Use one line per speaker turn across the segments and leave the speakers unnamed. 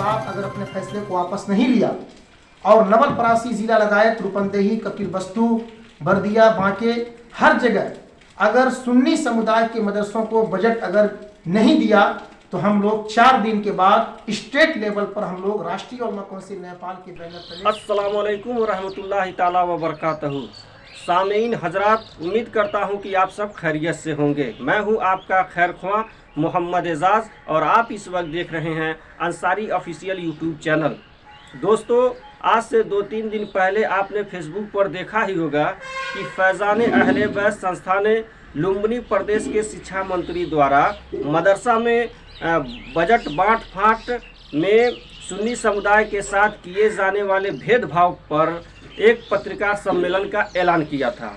बाद अगर अपने फैसले को वापस नहीं लिया और नवलपरासी जिला लगायत रूपंदेही, कपिलवस्तु, बर्दिया, बांके हर जगह अगर सुन्नी समुदाय के मदरसों को बजट अगर नहीं दिया तो हम लोग 4 दिन के बाद स्टेट लेवल पर हम लोग राष्ट्रीय उलमा काउंसिल नेपाल के बैनर तले।
अस्सलाम वालेकुम व रहमतुल्लाहि ताला व बरकातहू। सामीन हजरात, उम्मीद करता हूं कि आप सब खैरियत से होंगे। मैं हूं आपका खैरख्वाह मोहम्मद एजाज और आप इस वक्त देख रहे हैं अंसारी ऑफिशियल यूट्यूब चैनल। दोस्तों, आज से 2-3 दिन पहले आपने फेसबुक पर देखा ही होगा कि फैज़ान अहले बैत संस्था ने लुम्बिनी प्रदेश के शिक्षा मंत्री द्वारा मदरसा में बजट बांट फाँट में सुन्नी समुदाय के साथ किए जाने वाले भेदभाव पर एक पत्रकार सम्मेलन का ऐलान किया था।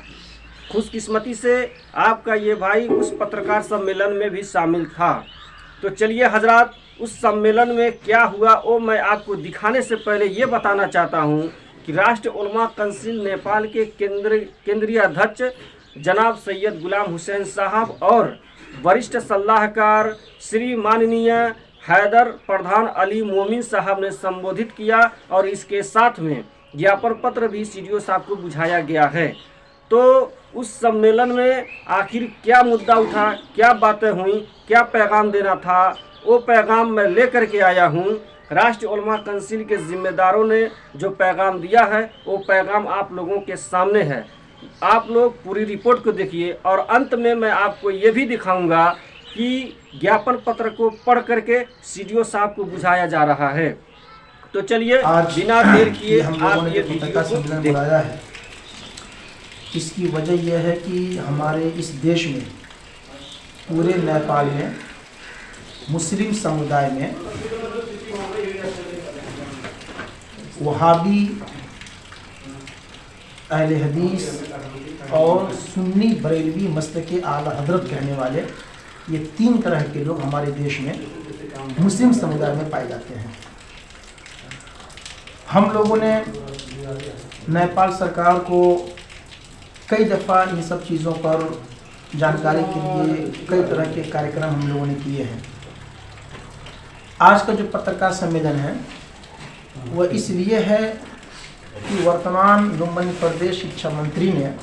खुशकिस्मती से आपका ये भाई उस पत्रकार सम्मेलन में भी शामिल था। तो चलिए हजरात, उस सम्मेलन में क्या हुआ वो मैं आपको दिखाने से पहले ये बताना चाहता हूँ कि राष्ट्रीय उलमा काउंसिल नेपाल के केंद्रीय अध्यक्ष जनाब सैयद गुलाम हुसैन साहब और वरिष्ठ सलाहकार श्री माननीय हैदर प्रधान अली मोमिन साहब ने संबोधित किया और इसके साथ में ज्ञापन पत्र भी सीडीओ साहब को बुझाया गया है। तो उस सम्मेलन में आखिर क्या मुद्दा उठा, क्या बातें हुई, क्या पैगाम देना था, वो पैगाम मैं लेकर के आया हूँ। राष्ट्रीय उलमा काउंसिल के जिम्मेदारों ने जो पैगाम दिया है वो पैगाम आप लोगों के सामने है। आप लोग पूरी रिपोर्ट को देखिए और अंत में मैं आपको ये भी दिखाऊंगा कि ज्ञापन पत्र को पढ़ करके सीडीओ साहब को बुझाया जा रहा है। तो चलिए बिना देर किए आप ये वीडियो को
बुलाया है। इसकी वजह यह है कि हमारे इस देश में, पूरे नेपाल में, मुस्लिम समुदाय में वहाबी, अहले हदीस और सुन्नी बरेलवी मसलक के आला हजरत कहने वाले ये 3 तरह के लोग हमारे देश में मुस्लिम समुदाय में पाए जाते हैं। हम लोगों ने नेपाल सरकार को कई दफ़ा इन सब चीज़ों पर जानकारी के लिए कई तरह के कार्यक्रम हम लोगों ने किए हैं। आज का जो पत्रकार सम्मेलन है वह इसलिए है कि वर्तमान लुम्बिनी प्रदेश शिक्षा मंत्री ने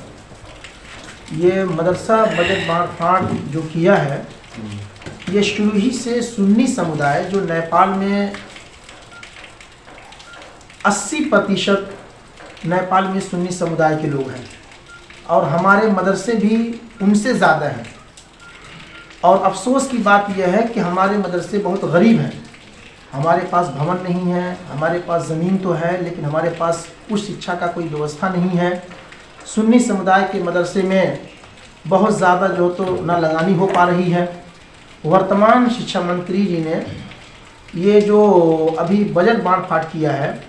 ये मदरसा बजट बांट फाँट जो किया है, ये शुरू ही से सुन्नी समुदाय जो नेपाल में 80% नेपाल में सुन्नी समुदाय के लोग हैं और हमारे मदरसे भी उनसे ज़्यादा हैं। और अफसोस की बात यह है कि हमारे मदरसे बहुत गरीब हैं। हमारे पास भवन नहीं है, हमारे पास ज़मीन तो है लेकिन हमारे पास उस शिक्षा का कोई व्यवस्था नहीं है। सुन्नी समुदाय के मदरसे में बहुत ज़्यादा जो तो ना लगानी हो पा रही है। वर्तमान शिक्षा मंत्री जी ने ये जो अभी बजट बांट फाँट किया है,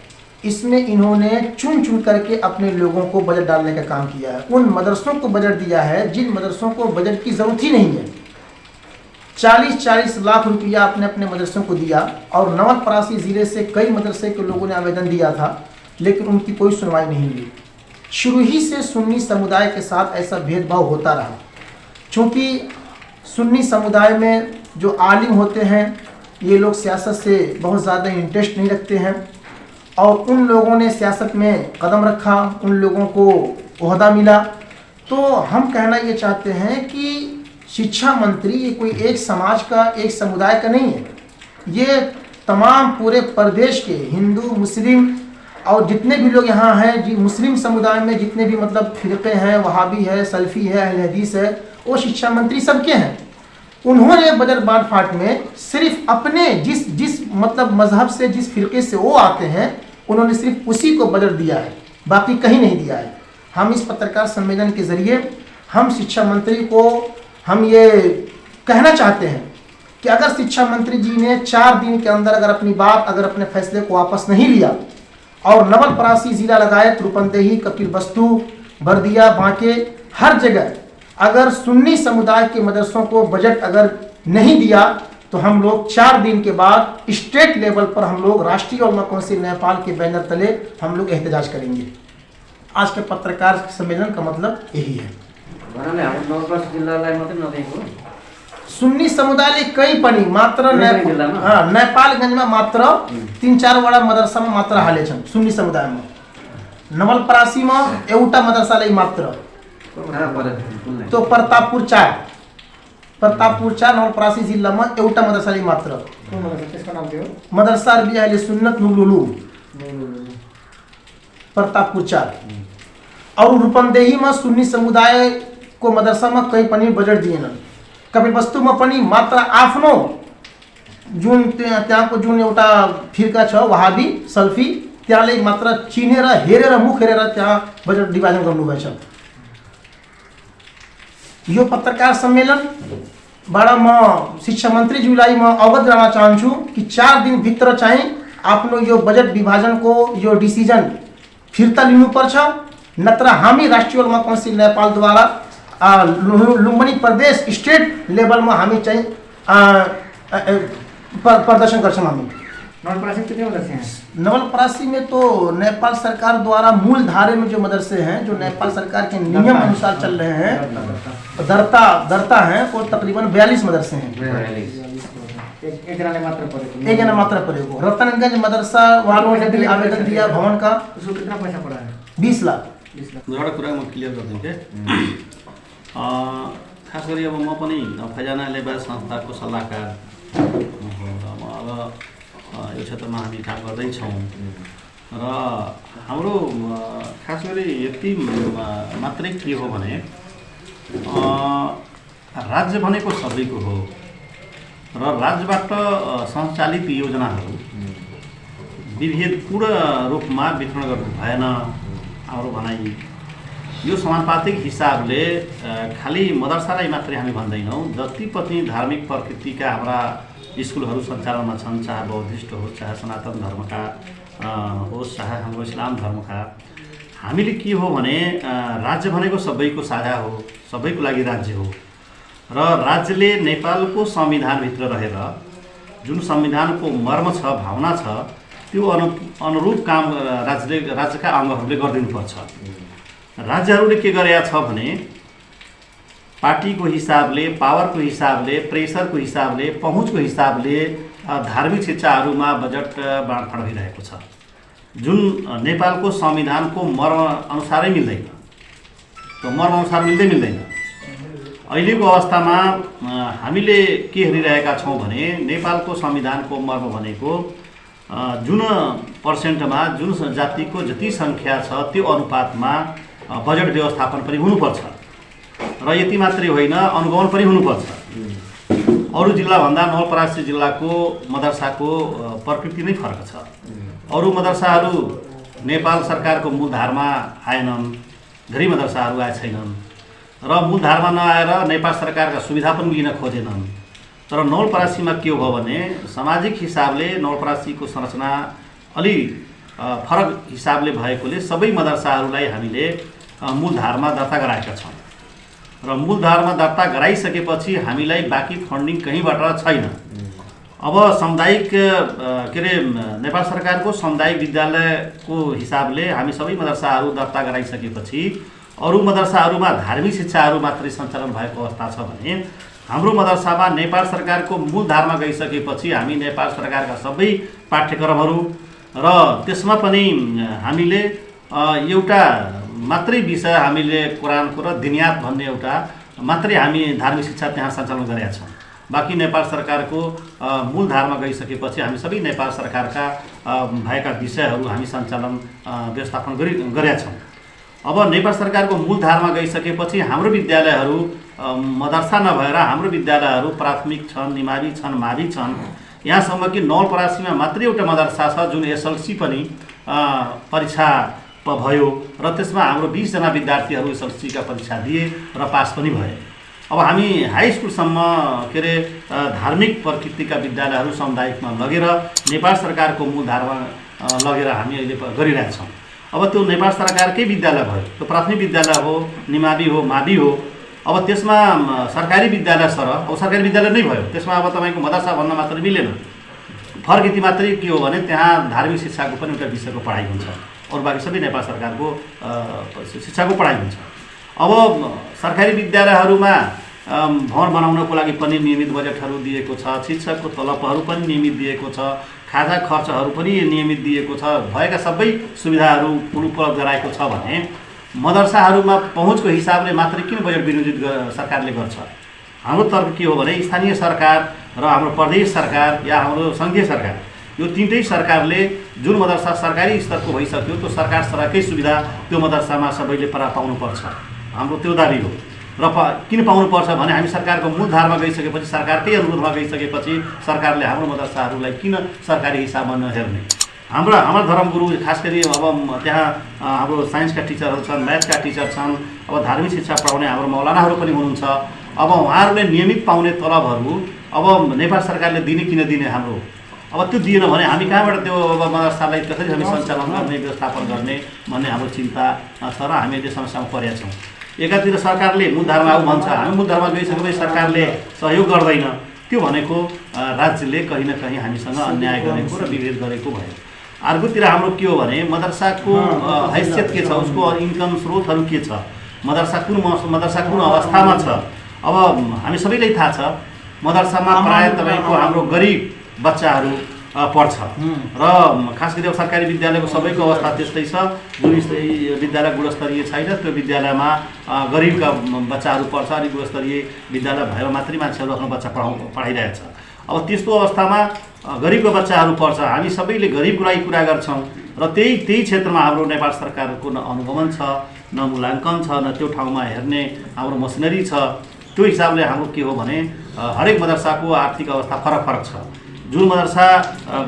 इसमें इन्होंने चुन चुन करके अपने लोगों को बजट डालने का काम किया है। उन मदरसों को बजट दिया है जिन मदरसों को बजट की ज़रूरत ही नहीं है। 40-40 लाख रुपया अपने अपने मदरसों को दिया और नवलपरासी ज़िले से कई मदरसे के लोगों ने आवेदन दिया था लेकिन उनकी कोई सुनवाई नहीं हुई। शुरू ही से सुन्नी समुदाय के साथ ऐसा भेदभाव होता रहा। चूँकि सुन्नी समुदाय में जो आलिम होते हैं ये लोग सियासत से बहुत ज़्यादा इंटरेस्ट नहीं रखते हैं और उन लोगों ने सियासत में कदम रखा, उन लोगों को ओहदा मिला। तो हम कहना ये चाहते हैं कि शिक्षा मंत्री ये कोई एक समाज का, एक समुदाय का नहीं है। ये तमाम पूरे प्रदेश के हिंदू, मुस्लिम और जितने भी लोग यहाँ हैं, जी मुस्लिम समुदाय में जितने भी मतलब फिरके हैं, वहाबी है, सल्फी है, अहले हदीस है, वो शिक्षा मंत्री सबके हैं। उन्होंने बजट बांट फाँट में सिर्फ अपने जिस मतलब मजहब से, जिस फिरके से वो आते हैं, उन्होंने सिर्फ उसी को बजट दिया है, बाकी कहीं नहीं दिया है। हम इस पत्रकार सम्मेलन के ज़रिए हम शिक्षा मंत्री को हम ये कहना चाहते हैं कि अगर शिक्षा मंत्री जी ने 4 दिन के अंदर अगर अपने फैसले को वापस नहीं लिया और नवलपरासी जिला लगायत रूपंदेही, कपिलवस्तु, बर्दिया, बांके हर जगह अगर सुन्नी समुदाय के मदरसों को बजट अगर नहीं दिया तो हम लोग 4 दिन के बाद स्टेट लेवल पर हम लोग राष्ट्रीय उलमा काउंसिल नेपाल के बैनर तले हम लोग एहतजाज करेंगे। आज के पत्रकार सम्मेलन का मतलब यही है। सुन्नी समुदायले कहीँ पनि मात्र नेपालगञ्जमा मात्र 3-4 वटा मदरसामा मात्र हालेछन् सुन्नी समुदायमा। नवलपरासीमा एउटा मदरसालाई मात्र, तो प्रतापपुर 4 नवलपरासी जिल्लामा एउटा मदरसालाई मात्र। मदरसा अरबिया अहले सुन्नत नूरुल उलूम प्रतापपुर 4। और रूपन्देहीमा सुन्नी समुदायको मदरसामा कहीँ पनि बजेट दिएनन्। कपिलवस्तुमा पनि मात्र आफ्नो जुन त्यहाँको जुन एउटा फिर्का छ वहाबी सल्फी, त्यसले मात्र चिनेर हेरेर मुख हेरेर त्यहाँ बजेट डिभिजन गर्नुभएछ। यो पत्रकार सम्मेलनबाट म शिक्षा मन्त्रीज्यूलाई म अवगत गराउन चाहन्छु कि 4 दिनभित्र चाहिँ आफ्नो यो बजेट विभाजनको यो डिसिजन फिर्ता लिनुपर्छ, नत्र हामी राष्ट्रिय उलमा काउन्सिल नेपालद्वारा लुम्बिनी प्रदेश स्टेट लेभलमा हामी चाहिँ प्रदर्शन गर्छौँ। हामी
नवलपरासी कितने मदरसे हैं?
नवलपरासी में तो नेपाल सरकार द्वारा मूल धारे में जो मदरसे हैं, जो नेपाल सरकार के नियम अनुसार चल रहे हैं, दरता हैं, वो तकरीबन 42 मदरसे हैं।
एक जना मात्र पड़ेगा।
रतनगंज मदरसा वालों ने भी आवेदन दिया भवन का,
उसको कितना पैसा पड़ा है?
20 लाख।
एउटा कुरा म क्लियर गरिदिउँ के खास गरी अब म पनि खजाना लेबर संस्थाको सल्लाहकार हो र अब यो क्षेत्रमा हामी काम गर्दैछौँ र हाम्रो खास गरी यति मात्रै के हो भने राज्य भनेको सबैको हो र राज्यबाट सञ्चालित योजनाहरू विभेदपूर्ण रूपमा वितरण गर्नु भएन। हाम्रो भनाइ यो समानुपातिक हिसाबले खालि मदरसालाई मात्रै हामी भन्दैनौँ, जति पनि धार्मिक प्रकृतिका हाम्रा स्कुलहरू सञ्चालनमा छन्, चाहे बौद्धिस्ट होस्, चाहे सनातन धर्मका होस्, चाहे हाम्रो इस्लाम धर्मका, हामीले के हो भने राज्य भनेको सबैको साझा हो, सबैको लागि राज्य हो र राज्यले नेपालको संविधानभित्र रहेर जुन संविधानको मर्म छ, भावना छ, त्यो अनुरूप काम राज्यका अङ्गहरूले गरिदिनुपर्छ। राज्यहरूले के गरेका छ भने पार्टीको हिसाबले, पावरको हिसाबले, प्रेसरको हिसाबले, पहुँचको हिसाबले धार्मिक शिक्षाहरूमा बजेट बाँडफाँड भइरहेको छ, जुन नेपालको संविधानको मर्म अनुसारै मिल्दैन। त्यो मर्म अनुसार मिल्दैन। अहिलेको अवस्थामा हामीले के हेरिरहेका छौँ भने नेपालको संविधानको मर्म भनेको जुन पर्सेन्टमा जुन जातिको जति सङ्ख्या छ त्यो अनुपातमा बजेट व्यवस्थापन पनि हुनुपर्छ र यति मात्रै होइन, अनुगमन पनि हुनुपर्छ। अरू जिल्लाभन्दा नवलपरासी जिल्लाको मदरसाको प्रकृति नै फरक छ। अरू मदरसाहरू नेपाल सरकारको मूलधारमा आएनन्, धेरै मदरसाहरू आए छैनन् र मूलधारमा नआएर नेपाल सरकारका सुविधा पनि लिन खोजेनन्। तर नवलपरासीमा के हो भने सामाजिक हिसाबले नवलपरासीको संरचना अलि फरक हिसाबले भएकोले सबै मदरसाहरूलाई हामीले मूलधारमा दर्ता गराएका छौँ र मूलधारमा दर्ता गराइसकेपछि हामीलाई बाँकी फन्डिङ कहीँबाट छैन। अब सामुदायिक के अरे नेपाल सरकारको सामुदायिक विद्यालयको हिसाबले हामी सबै मदरसाहरू दर्ता गराइसकेपछि अरू मदरसाहरूमा धार्मिक शिक्षाहरू मात्रै सञ्चालन भएको अवस्था छ भने हाम्रो मदरसामा नेपाल सरकारको मूलधारमा गइसकेपछि हामी नेपाल सरकारका सबै पाठ्यक्रमहरू र त्यसमा पनि हामीले एउटा मात्रै विषय हामीले कुरानको र दिनियात भन्ने एउटा मात्रै हामी धार्मिक शिक्षा त्यहाँ सञ्चालन गरेका छौँ। बाँकी नेपाल सरकारको मूलधारमा गइसकेपछि हामी सबै नेपाल सरकारका भएका विषयहरू हामी सञ्चालन व्यवस्थापन गरेका छौँ। अब नेपाल सरकारको मूलधारमा गइसकेपछि हाम्रो विद्यालयहरू मदरसा नभएर हाम्रो विद्यालयहरू प्राथमिक छन्, निमावी छन्, मावी छन्। यहाँसम्म कि नवलपरासीमा मात्रै एउटा मदरसा छ जुन एसएलसी पनि परीक्षा भयो र त्यसमा हाम्रो 20 जना विद्यार्थीहरू एसएलसीका परीक्षा दिए र पास पनि भए। अब हामी हाई स्कुलसम्म के अरे धार्मिक प्रकृतिका विद्यालयहरू सामुदायिकमा लगेर नेपाल सरकारको मूलधारमा लगेर हामी अहिले गरिरहेछौँ। अब त्यो नेपाल सरकारकै विद्यालय भयो, त्यो प्राथमिक विद्यालय हो, निमावी हो, मावी हो। अब त्यसमा सरकारी विद्यालय अब सरकारी विद्यालय नै भयो, त्यसमा अब तपाईँको मदरसा भन्न मात्र मिलेन। फरक यति मात्रै के हो भने त्यहाँ धार्मिक शिक्षाको पनि एउटा विषयको पढाइ हुन्छ, अरू बाँकी सबै नेपाल सरकारको शिक्षाको पढाइ हुन्छ। अब सरकारी विद्यालयहरूमा भवन बनाउनको लागि पनि नियमित बजेटहरू दिएको छ, शिक्षकको तलबहरू पनि नियमित दिएको छ, खाजा खर्चहरू पनि नियमित दिएको छ, भएका सबै सुविधाहरू उपलब्ध गराएको छ भने मदरसाहरूमा पहुँचको हिसाबले मात्रै किन बजेट विनियोजित सरकारले गर्छ? हाम्रो तर्क के हो भने स्थानीय सरकार र हाम्रो प्रदेश सरकार या हाम्रो सङ्घीय सरकार, यो तीनटै सरकारले जुन मदरसा सरकारी स्तरको भइसक्यो त्यो सरकार सरकै सुविधा त्यो मदरसामा सबैले पाउनुपर्छ, हाम्रो त्यो दाबी हो। र किन पाउनुपर्छ भने हामी सरकारको मूलधारमा गइसकेपछि, सरकारकै अनुरोधमा गइसकेपछि सरकारले हाम्रो मदरसाहरूलाई किन सरकारी हिसाबमा नहेर्ने? हाम्रा धर्मगुरु खास गरी अब त्यहाँ हाम्रो साइन्सका टिचरहरू छन्, म्याथका टिचर छन्, अब धार्मिक शिक्षा पढाउने हाम्रो मौलानाहरू पनि हुनुहुन्छ। अब उहाँहरूले नियमित पाउने तलबहरू अब नेपाल सरकारले दिने किन दिने? हाम्रो अब त्यो दिएन भने हामी कहाँबाट त्यो अब मदरसालाई कसरी हामी सञ्चालन गर्ने, व्यवस्थापन गर्ने भन्ने हाम्रो चिन्ता छ र हामी त्यो समस्यामा परेका छौँ। एकातिर सरकारले मूलधारमा आऊ भन्छ, हामी मूलधारमा गइसकेपछि सरकारले सहयोग गर्दैन, त्यो भनेको राज्यले कहीँ न कहीँ हामीसँग अन्याय गरेको र विभेद गरेको भयो। अर्कोतिर हाम्रो के हो भने मदरसाको हैसियत के छ, उसको इन्कम स्रोतहरू के छ, मदरसा कुन अवस्थामा छ? अब हामी सबैलाई थाहा छ मदरसामा प्रायः तपाईँको हाम्रो गरिब बच्चाहरू पढ्छ र खास गरी अब सरकारी विद्यालयको सबैको अवस्था त्यस्तै छ। जुन विद्यालय गुणस्तरीय छैन त्यो विद्यालयमा गरिबका बच्चाहरू पढ्छ, अनि गुणस्तरीय विद्यालय भएर मात्रै मान्छेहरू आफ्नो बच्चा पढाइरहेछ। अब त्यस्तो अवस्थामा गरिबको बच्चाहरू पढ्छ, हामी सबैले गरिबको लागि कुरा गर्छौँ र त्यही क्षेत्रमा हाम्रो नेपाल सरकारको न अनुगमन छ, न मूल्याङ्कन छ, न त्यो ठाउँमा हेर्ने हाम्रो मसिनरी छ। त्यो हिसाबले हाम्रो के हो भने हरेक मदरसाको आर्थिक अवस्था फरक छ। जुन मदरसा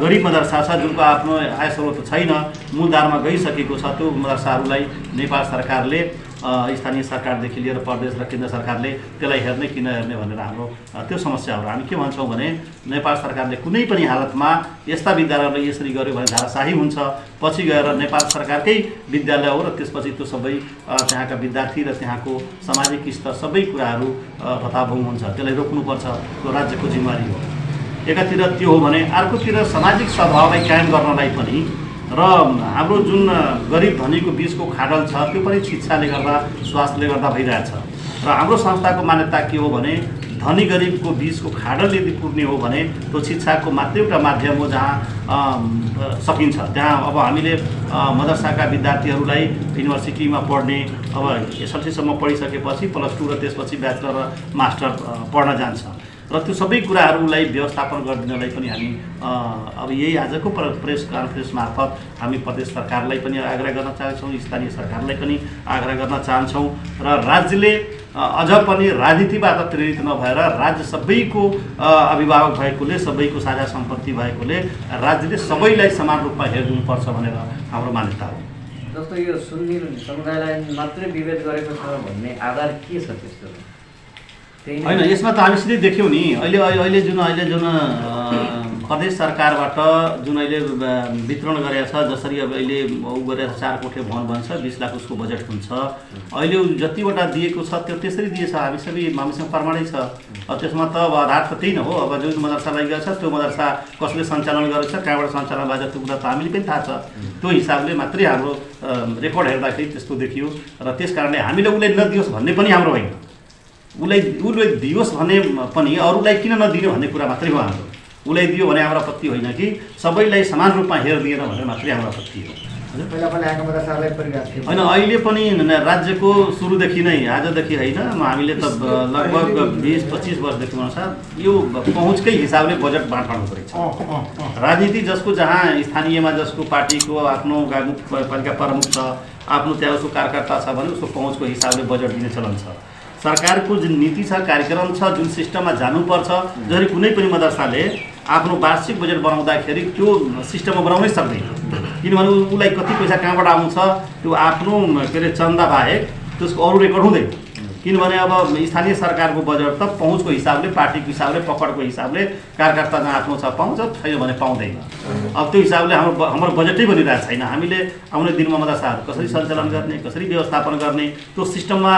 गरिब मदरसा छ, जुनको आफ्नो आय स्रोत छैन, मूलधारमा गइसकेको छ, त्यो मदरसाहरूलाई नेपाल सरकारले स्थानीय सरकारदेखि लिएर प्रदेश र केन्द्र सरकारले त्यसलाई हेर्ने किन हेर्ने भनेर हाम्रो त्यो समस्या हो। हामी के भन्छौँ भने नेपाल सरकारले कुनै पनि हालतमा यस्ता विद्यालयलाई यसरी गर्यो भने धाराशाही हुन्छ, पछि गएर नेपाल सरकारकै विद्यालय हो र त्यसपछि त्यो सबै त्यहाँका विद्यार्थी र त्यहाँको सामाजिक स्तर सबै कुराहरू भताभुङ हुन्छ, त्यसलाई रोक्नुपर्छ, त्यो राज्यको जिम्मेवारी हो। एकातिर त्यो हो भने अर्कोतिर सामाजिक सद्भावलाई कायम गर्नलाई पनि र हाम्रो जुन गरिब धनीको बिचको खाडल छ त्यो पनि शिक्षाले गर्दा, स्वास्थ्यले गर्दा भइरहेछ। र हाम्रो संस्थाको मान्यता के हो भने धनी गरिबको बिचको खाडल यदि पुर्ने हो भने त्यो शिक्षाको मात्रै एउटा माध्यम हो जहाँ सकिन्छ। त्यहाँ अब हामीले मदरसाका विद्यार्थीहरूलाई युनिभर्सिटीमा पढ्ने, अब एसएलसीसम्म पढिसकेपछि +2 र त्यसपछि ब्याचलर र मास्टर पढ्न जान्छ र त्यो सबै कुराहरूलाई व्यवस्थापन गरिदिनलाई पनि हामी अब यही आजको प्रेस कन्फरेन्स मार्फत हामी प्रदेश सरकारलाई पनि आग्रह गर्न चाहन्छौँ, स्थानीय सरकारलाई पनि आग्रह गर्न चाहन्छौँ र राज्यले अझ पनि राजनीतिबाट प्रेरित नभएर राज्य सबैको अभिभावक भएकोले, सबैको साझा सम्पत्ति भएकोले राज्यले सबैलाई समान रूपमा हेरिदिनुपर्छ भनेर हाम्रो मान्यता हो।
जस्तो यो सुन्नी समुदायलाई मात्रै विभेद गरेको छ भन्ने आधार के छ त्यस्तो?
होइन, यसमा त हामी सिधै देख्यौँ नि, अहिले जुन प्रदेश सरकारबाट जुन अहिले वितरण गरेको छ, जसरी अब अहिले ऊ गरेर 4 कोठे भवन बन्छ, 20 लाख उसको बजेट हुन्छ, अहिले जतिवटा दिएको छ त्यो त्यसरी दिएछ, हामीसँग प्रमाणै छ। त्यसमा त अब आधार त त्यही न हो। अब जुन मदरसालाई गएको छ त्यो मदरसा कसले सञ्चालन गरेको छ, कहाँबाट सञ्चालन भएको छ, त्यो कुरा त हामीले पनि थाहा छ। त्यो हिसाबले मात्रै हाम्रो रेकर्ड हेर्दाखेरि त्यस्तो देखियो र त्यस कारणले हामीले उसले नदियोस् भन्ने पनि हाम्रो होइन, उसले दियोस् भने पनि अरूलाई किन नदिने भन्ने कुरा मात्रै हो हाम्रो। उसलाई दियो भने हाम्रो आपत्ति होइन कि सबैलाई समान रूपमा हेरिदिएन भनेर मात्रै हाम्रो आपत्ति हो। होइन, अहिले पनि राज्यको सुरुदेखि नै, आजदेखि होइन, हामीले त लगभग 20-25 वर्षदेखि अनुसार यो पहुँचकै हिसाबले बजेट बाँडफाँड हुँदो रहेछ। राजनीति जसको जहाँ स्थानीयमा जसको पार्टीको आफ्नो गाउँपालिका प्रमुख छ, आफ्नो त्यहाँ उसको कार्यकर्ता छ भने उसको पहुँचको हिसाबले बजेट दिने चलन छ। सरकारको जुन नीति छ, कार्यक्रम छ, जुन सिस्टममा जानुपर्छ, जसरी कुनै पनि मदरसाले आफ्नो वार्षिक बजेट बनाउँदाखेरि त्यो सिस्टममा बनाउनै सक्दैन, किनभने उसलाई कति पैसा कहाँबाट आउँछ त्यो आफ्नो के अरे चन्दा बाहेक त्यसको अरू रेकर्ड हुँदैन। किनभने अब स्थानीय सरकारको बजेट त पहुँचको हिसाबले, पार्टीको हिसाबले, पकडको हिसाबले, कार्यकर्ता जहाँ आफ्नो छ पाउँछ, छैन भने पाउँदैन। अब त्यो हिसाबले हाम्रो बजेटै बनिरहेको छैन। हामीले आउने दिनमा मदरसाहरू कसरी सञ्चालन गर्ने, कसरी व्यवस्थापन गर्ने त्यो सिस्टममा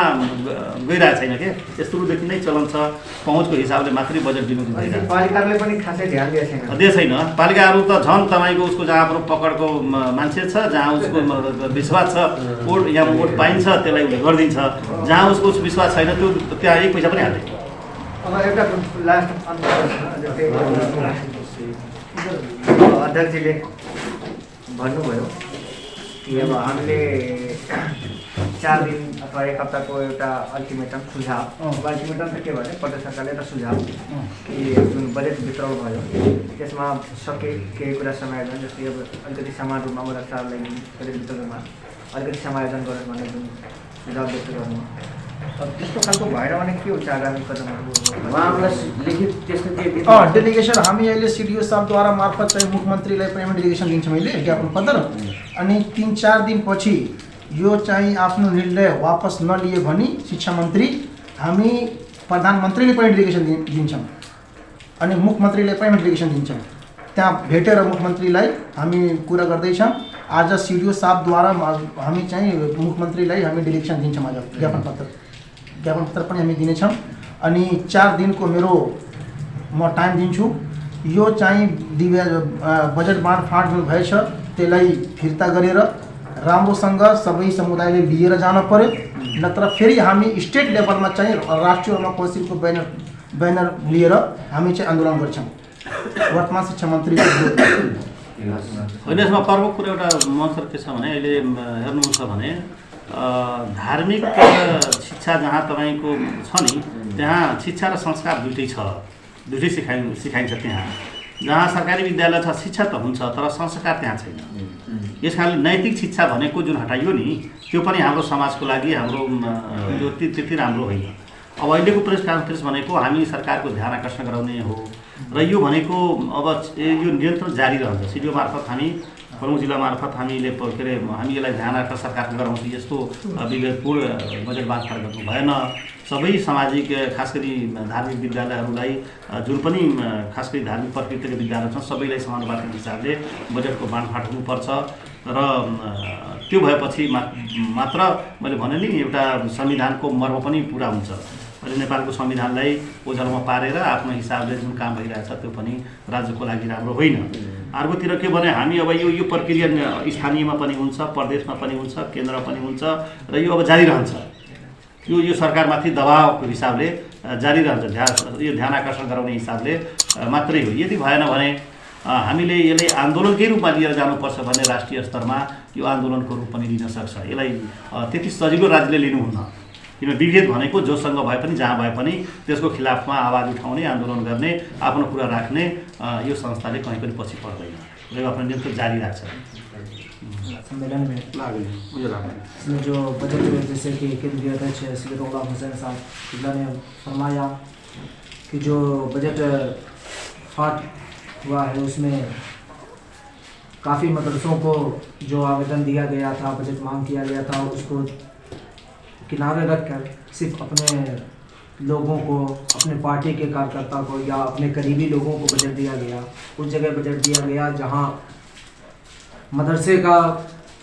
गइरहेको छैन के। सुरुदेखि नै चलन छ, पहुँचको हिसाबले मात्रै बजेट दिनु
पालिकाले पनि खासै ध्यान
दिएको छैन। पालिकाहरू त झन् तपाईँको उसको जहाँ आफ्नो पकडको मान्छे छ, जहाँ उसको विश्वास छ, वोट यहाँ वोट पाइन्छ त्यसलाई उसले गरिदिन्छ, जहाँ उसको विश्वास छैन त्यो त्यहाँ एक पैसा पनि हाल्दैन।
अब एउटा लास्ट अध्यक्षजीले भन्नुभयो कि अब हामीले 4 दिन अथवा 1 हप्ताको एउटा अल्टिमेटम सुझाव, अल्टिमेटम चाहिँ के भने प्रदेश सरकारले एउटा सुझाव कि जुन बजेट वितरण भयो त्यसमा सके केही कुरा समायोजन, जस्तै अब अलिकति समान रूपमा मदरसालाई बजेट वितरणमा अलिकति समायोजन गरोस् भन्ने जुन सुझाव व्यक्त गर्नु, अब त्यस्तो खालको भएर भने के हुन्छ आगामी कदमहरू
उहाँहरूलाई लिखित त्यस्तो के
डेलिगेसन हामी अहिले सिडिओ साहबद्वारा मार्फत चाहिँ मुख्यमन्त्रीलाई पनि डेलिगेसन दिन्छौँ अहिले ज्ञापन पत्र, अनि 3-4 दिनपछि यो चाहिँ आफ्नो निर्णय वापस नलिए भने शिक्षा मन्त्री हामी प्रधानमन्त्रीले पनि डेलिगेसन दिन्छौँ अनि मुख्यमन्त्रीले पनि डेलिगेसन दिन्छौँ। त्यहाँ भेटेर मुख्यमन्त्रीलाई हामी कुरा गर्दैछौँ। आज सिडिओ साहबद्वारा हामी चाहिँ मुख्यमन्त्रीलाई हामी डेलिगेसन दिन्छौँ। आज ज्ञापन पत्र पनि हामी दिनेछौँ अनि 4 दिनको मेरो म टाइम दिन्छु। यो चाहिँ बजेट बाँडफाँड जुन भएछ त्यसलाई फिर्ता गरेर राम्रोसँग सबै समुदायले लिएर जान पर्यो, नत्र फेरि हामी स्टेट लेभलमा चाहिँ राष्ट्रिय काउन्सिलको ब्यानर लिएर हामी चाहिँ आन्दोलन गर्छौँ वर्तमान शिक्षा मन्त्रीको विरोध।
होइन, यसमा प्रमुख कुरा एउटा मन्त्र के छ भने अहिले हेर्नुहुन्छ भने धार्मिक शिक्षा जहाँ तपाईँको छ नि त्यहाँ शिक्षा र संस्कार दुइटै सिकाइन्छ। त्यहाँ जहाँ सरकारी विद्यालय छ शिक्षा त हुन्छ तर संस्कार त्यहाँ छैन। यस कारणले नैतिक शिक्षा भनेको जुन हटाइयो नि त्यो पनि हाम्रो समाजको लागि हाम्रो त्यो त्यति राम्रो होइन। अब अहिलेको प्रेस कन्फरेन्स भनेको हामी सरकारको ध्यान आकर्षण गराउने हो र यो भनेको अब यो निरन्तर जारी रहन्छ। सिडिओ मार्फत हामी प्रमुख जिल्ला मार्फत हामीले के अरे हामी यसलाई ध्यान आकर्षण सरकारको गराउँछौँ। यस्तो विवेकपूर्ण बजेट बाँडफाँड गर्नु भएन। सबै सामाजिक खास गरी धार्मिक विद्यालयहरूलाई जुन पनि खास गरी धार्मिक प्रकृतिका विद्यालय छन् सबैलाई समानुपातिक हिसाबले बजेटको बाँडफाँड हुनुपर्छ र त्यो भएपछि मात्र मैले भने नि एउटा संविधानको मर्म पनि पुरा हुन्छ। अहिले नेपालको संविधानलाई ओझलमा पारेर आफ्नो हिसाबले जुन काम भइरहेछ त्यो पनि राज्यको लागि राम्रो होइन। अर्कोतिर के भने हामी अब यो प्रक्रिया स्थानीयमा पनि हुन्छ, प्रदेशमा पनि हुन्छ, केन्द्रमा पनि हुन्छ र यो अब जारी रहन्छ। यो सरकारमाथि दबावको हिसाबले जारी रहन्छ। यो ध्यान आकर्षण गराउने हिसाबले मात्रै हो। यदि भएन भने हामीले यसलाई आन्दोलनकै रूपमा लिएर जानुपर्छ भने राष्ट्रिय स्तरमा यो आन्दोलनको रूप पनि लिन सक्छ। यसलाई त्यति सजिलो राज्यले लिनुहुन्न, किन विभेद भनेको जोसँग भए पनि जहाँ भए पनि त्यसको खिलाफमा आवाज उठाउने, आन्दोलन गर्ने, आफ्नो कुरा राख्ने यो संस्थाले कहीँ पनि पछि पर्दैन र यो आफ्नो निरन्तर जारी राख्छ।
सम्मेलन में इसमें जो बजट जैसे कि केंद्रीय अध्यक्ष श्री गुलाम हुसैन साहब ने फरमाया कि जो बजट फाट हुआ है उसमें काफ़ी मदरसों को जो आवेदन दिया गया था, बजट मांग किया गया था, उसको किनारे रखकर सिर्फ अपने लोगों को, अपने पार्टी के कार्यकर्ता को या अपने करीबी लोगों को बजट दिया गया। उस जगह बजट दिया गया जहां मदरसे का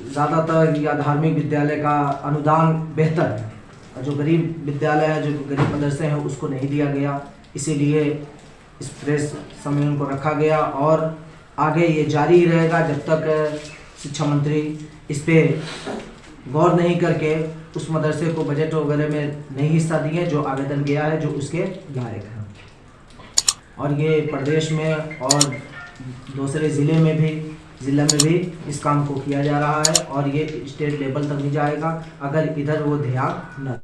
ज़्यादातर या धार्मिक विद्यालय का अनुदान बेहतर है, जो गरीब विद्यालय है, जो गरीब मदरसे हैं उसको नहीं दिया गया। इसीलिए इस प्रेस सम्मेलन को रखा गया और आगे ये जारी ही रहेगा जब तक शिक्षा मंत्री इस पे गौर नहीं करके उस मदरसे को बजट वगैरह में नहीं हिस्सा दिए जो आवेदन गया है, जो उसके लायक है। और ये प्रदेश में और दूसरे ज़िले में भी इस काम को किया जा रहा है और ये स्टेट लेवल तक भी जाएगा अगर इधर वो ध्यान न।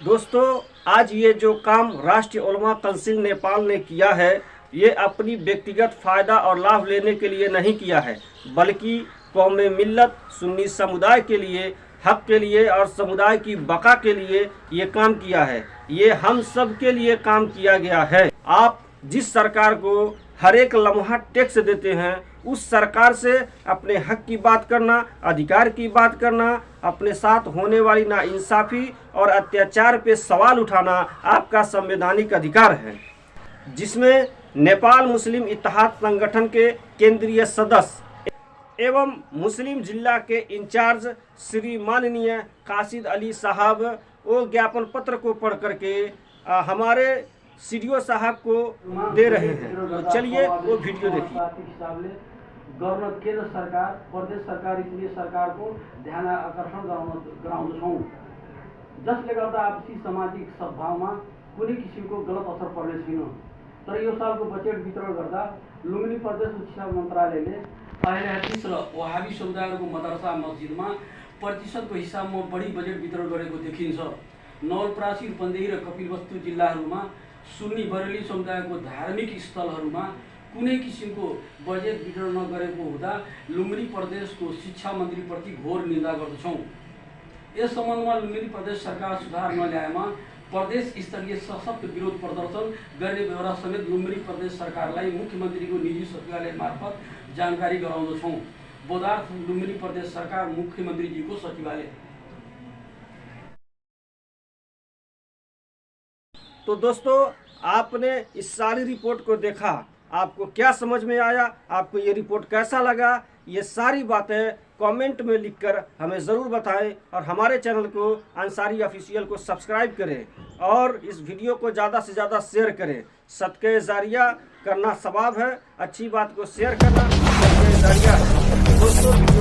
दोस्तों, आज ये जो काम राष्ट्रीय उलमा काउंसिल नेपाल ने किया है ये अपनी व्यक्तिगत फ़ायदा और लाभ लेने के लिए नहीं किया है, बल्कि कौम मिल्लत सुन्नी समुदाय के लिए, हक के लिए और समुदाय की बका के लिए ये काम किया है। ये हम सब के लिए काम किया गया है। आप जिस सरकार को हर एक लम्हा टैक्स देते हैं उस सरकार से अपने हक की बात करना, अधिकार की बात करना, अपने साथ होने वाली नाइंसाफ़ी और अत्याचार पे सवाल उठाना आपका संवैधानिक अधिकार है, जिसमें नेपाल मुस्लिम इत्तेहाद संगठन के केंद्रीय सदस्य एवं मुस्लिम जिला के इंचार्ज श्री माननीय कासिद अली साहब वो ज्ञापन पत्र को पढ़ करके हमारे सीडीओ साहब को दे रहे हैं। तो चलिए वो वीडियो देखिए।
गर्न केन्द्र सरकार, प्रदेश सरकार, स्थानीय सरकार को ध्यान आकर्षण गराउँदछौँ। जसले गर्दा आपसी सामाजिक सद्भावमा कुनै किसिमको गलत असर पर्ने छैन। तर यो सालको बजेट वितरण गर्दा लुम्बिनी प्रदेश शिक्षा मन्त्रालयले अहले र वहाबी समुदायहरूको मदरसा मस्जिदमा प्रतिशतको हिसाबमा बढी बजेट वितरण गरेको देखिन्छ। नवलपरासी, रूपन्देही र कपिलवस्तु जिल्लाहरूमा सुन्नी बरेली समुदायको धार्मिक स्थलहरूमा कुनै किसिमको बजेट वितरण नगरेको हुँदा लुम्बिनी प्रदेशको शिक्षा मन्त्रीप्रति घोर निन्दा गर्दछौँ। यस सम्बन्धमा लुम्बिनी प्रदेश सरकार सुधार नल्याएमा प्रदेश स्तरीय सशक्त विरोध प्रदर्शन गर्ने बेहोरा समेत लुम्बिनी प्रदेश सरकारलाई मुख्यमन्त्रीको निजी सचिवालय मार्फत जानकारी गराउँदछौँ। बोधार्थ लुम्बिनी प्रदेश सरकार, मुख्यमन्त्रीजीको सचिवालय।
तो दोस्तों, आपने इस सारी रिपोर्ट को देखा, आपको क्या समझ में आया, आपको ये रिपोर्ट कैसा लगा, ये सारी बातें कमेंट में लिखकर हमें ज़रूर बताएं और हमारे चैनल को अंसारी ऑफिशियल को सब्सक्राइब करें और इस वीडियो को ज़्यादा से ज़्यादा शेयर करें। सदक़े जारिया करना सवाब है, अच्छी बात को शेयर करना सदक़े जारिया है। दोस्तों